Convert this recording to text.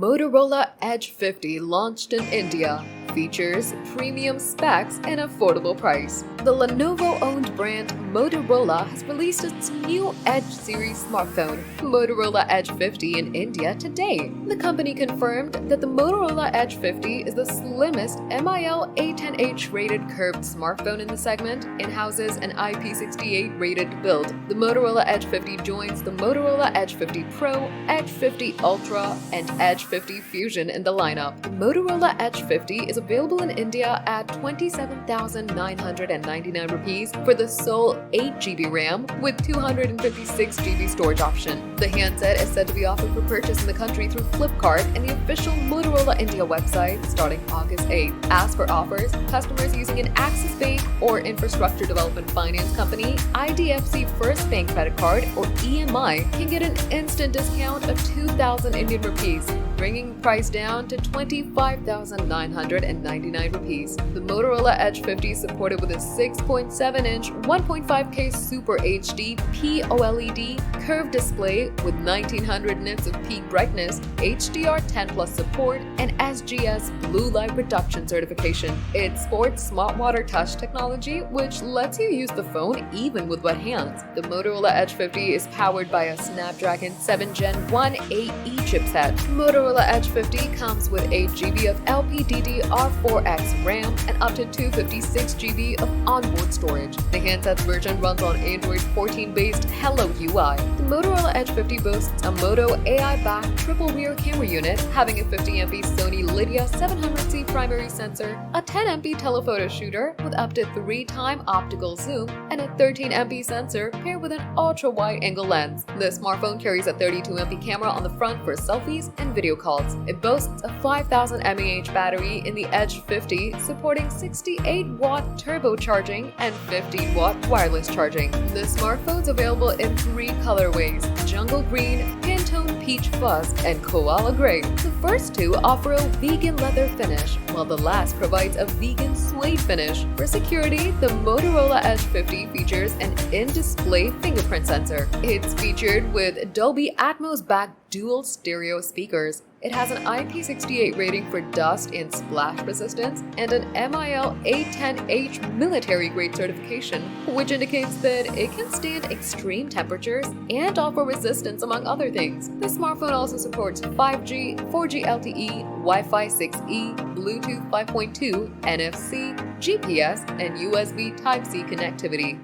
Motorola Edge 50 launched in India, features premium specs and affordable price. The Lenovo-owned brand Motorola has released its new Edge series smartphone, Motorola Edge 50, in India today. The company confirmed that the Motorola Edge 50 is the slimmest MIL A10H rated curved smartphone in the segment and houses an IP68 rated build. The Motorola Edge 50 joins the Motorola Edge 50 Pro, Edge 50 Ultra, and Edge 50 Fusion in the lineup. The Motorola Edge 50 is available in India at 27,999 rupees for the sole 8GB RAM with 256GB storage option. The handset is said to be offered for purchase in the country through Flipkart and the official Motorola India website starting August 8th. As for offers, customers using an Axis Bank or Infrastructure Development Finance Company, IDFC First Bank credit card, or EMI can get an instant discount of 2,000 Indian rupees, bringing the price down to 25,999 rupees. The Motorola Edge 50 is supported with a 6.7-inch 1.5K Super HD POLED curved display with 1900 nits of peak brightness, HDR10+ support, and SGS Blue Light Reduction certification. It sports smart water touch technology, which lets you use the phone even with wet hands. The Motorola Edge 50 is powered by a Snapdragon 7 Gen 1 AE chipset. Motorola Edge 50 comes with 8GB of LPDDR4X RAM and up to 256GB of onboard storage. The handset's version runs on Android 14-based Hello UI. The Motorola Edge 50 boasts a Moto AI-backed triple rear camera unit, having a 50MP Sony Lydia 700C primary sensor, a 10MP telephoto shooter with up to 3x optical zoom, and a 13MP sensor paired with an ultra-wide-angle lens. The smartphone carries a 32MP camera on the front for selfies and video calls. It boasts a 5,000 mAh battery in the Edge 50, supporting 68-watt turbocharging and 50-watt wireless charging. The smartphone's available in 3 colorways: jungle green, Pantone peach fuzz, and koala gray. The first 2 offer a vegan leather finish, while the last provides a vegan suede finish. For security, the Motorola Edge 50 features an in-display fingerprint sensor. It's featured with Dolby Atmos-backed dual stereo speakers. It has an IP68 rating for dust and splash resistance and an MIL A10H military-grade certification, which indicates that it can stand extreme temperatures and offer resistance, among other things. The smartphone also supports 5G, 4G LTE, Wi-Fi 6E, Bluetooth 5.2, NFC, GPS, and USB Type-C connectivity.